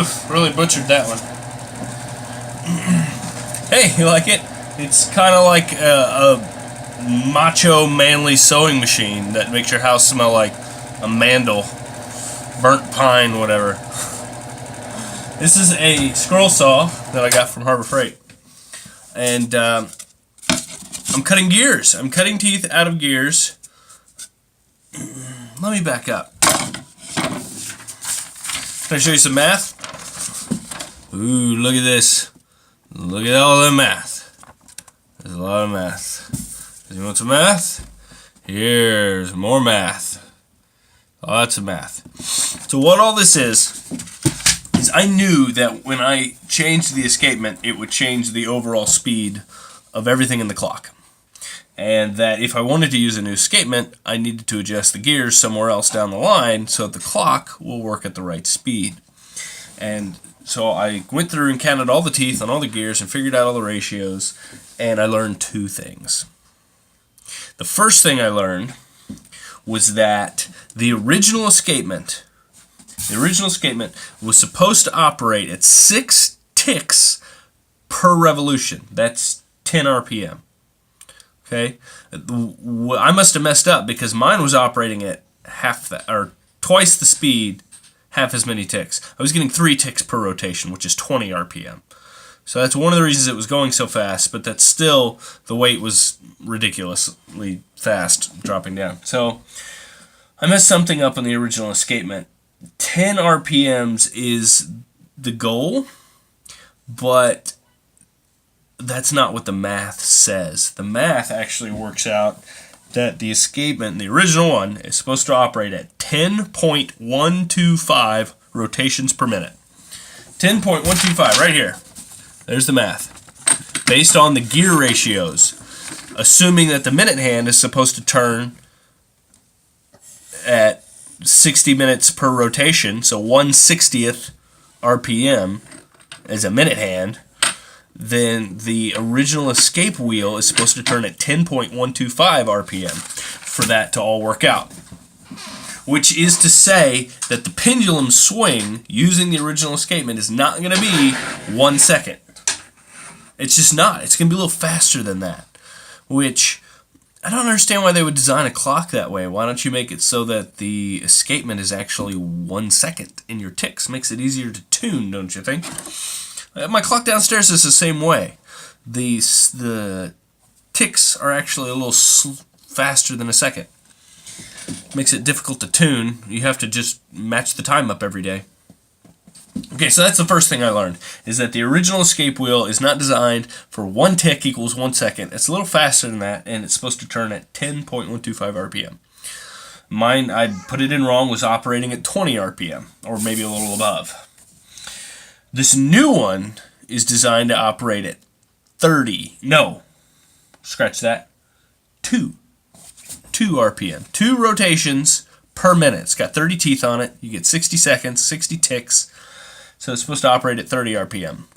Oof, really butchered that one. Hey, you like it? It's kind of like a macho, manly sewing machine that makes your house smell like a mandel, burnt pine, whatever. This is a scroll saw that I got from Harbor Freight. And I'm cutting gears. I'm cutting teeth out of gears. Let me back up. Can I show you some math? Ooh, look at this. Look at all the math. There's a lot of math. You want some math? Here's more math. Lots of math. So what all this is I knew that when I changed the escapement, it would change the overall speed of everything in the clock. And that if I wanted to use a new escapement, I needed to adjust the gears somewhere else down the line so that the clock will work at the right speed. And so I went through and counted all the teeth on all the gears and figured out all the ratios, and I learned two things. The first thing I learned was that the original escapement was supposed to operate at 6 ticks per revolution. That's 10 RPM. Okay? I must have messed up because mine was operating at half that, or twice the speed, half as many ticks. I was getting 3 ticks per rotation, which is 20 RPM. So that's one of the reasons it was going so fast, but that's still, the weight was ridiculously fast dropping down. So I messed something up on the original escapement. 10 RPMs is the goal, but that's not what the math says. The math actually works out that the escapement, the original one, is supposed to operate at 10.125 rotations per minute. 10.125, right here. There's the math. Based on the gear ratios, assuming that the minute hand is supposed to turn at 60 minutes per rotation, so 1/60th RPM as a minute hand, then the original escape wheel is supposed to turn at 10.125 RPM for that to all work out. Which is to say that the pendulum swing using the original escapement is not going to be 1 second. It's just not. It's going to be a little faster than that. Which, I don't understand why they would design a clock that way. Why don't you make it so that the escapement is actually 1 second in your ticks? Makes it easier to tune, don't you think? My clock downstairs is the same way. The ticks are actually a little faster than a second. Makes it difficult to tune. You have to just match the time up every day. Okay, so that's the first thing I learned, is that the original escape wheel is not designed for 1 tick equals 1 second. It's a little faster than that, and it's supposed to turn at 10.125 RPM. Mine, I put it in wrong, was operating at 20 RPM, or maybe a little above. This new one is designed to operate at 30. No, scratch that. 2 RPM. 2 rotations per minute. It's got 30 teeth on it. You get 60 seconds, 60 ticks. So it's supposed to operate at 30 RPM.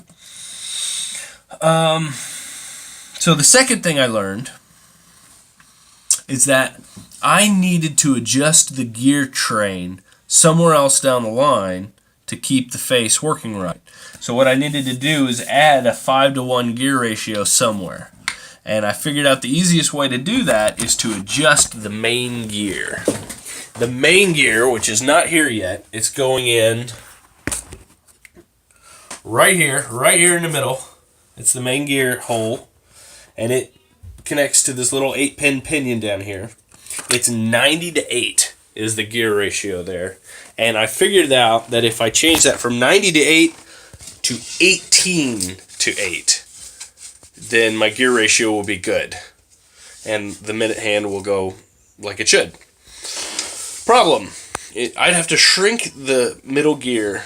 So the second thing I learned is that I needed to adjust the gear train somewhere else down the line to keep the face working right. So what I needed to do is add a 5-to-1 gear ratio somewhere. And I figured out the easiest way to do that is to adjust the main gear. The main gear, which is not here yet, it's going in right here in the middle. It's the main gear hole, and it connects to this little 8-pin pinion down here. It's 90-to-8 is the gear ratio there. And I figured out that if I change that from 90-to-8 to 18-to-8, then my gear ratio will be good. And the minute hand will go like it should. Problem. I'd have to shrink the middle gear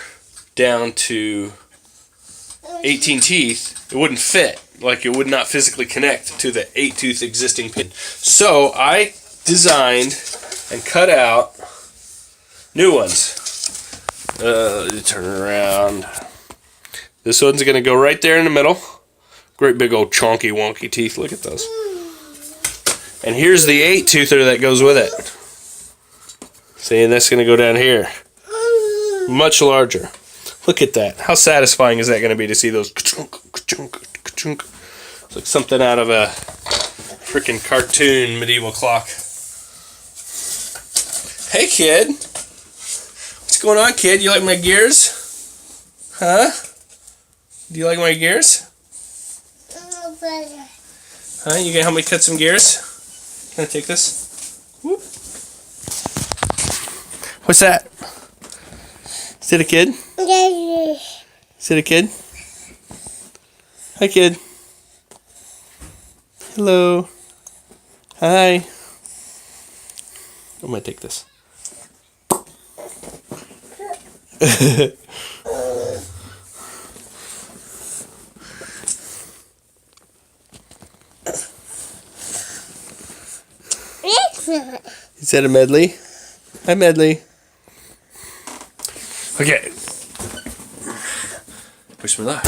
down to 18 teeth. It wouldn't fit. Like, it would not physically connect to the 8-tooth existing pin. So I designed and cut out new ones. Turn around. This one's going to go right there in the middle. Great big old chonky wonky teeth. Look at those. And here's the 8-toother that goes with it. See, and that's going to go down here. Much larger. Look at that. How satisfying is that going to be to see those ka-chunk, ka-chunk, ka-chunk? It's like something out of a freaking cartoon medieval clock. Hey, kid. What's going on, kid? You like my gears? Huh? Do you like my gears? Huh? You gonna help me cut some gears? Can I take this? Whoop. What's that? Is it a kid? Is it a kid? Hi, kid. Hello. Hi. I'm gonna take this. Is that a medley? Hi, medley. Okay. Wish me luck.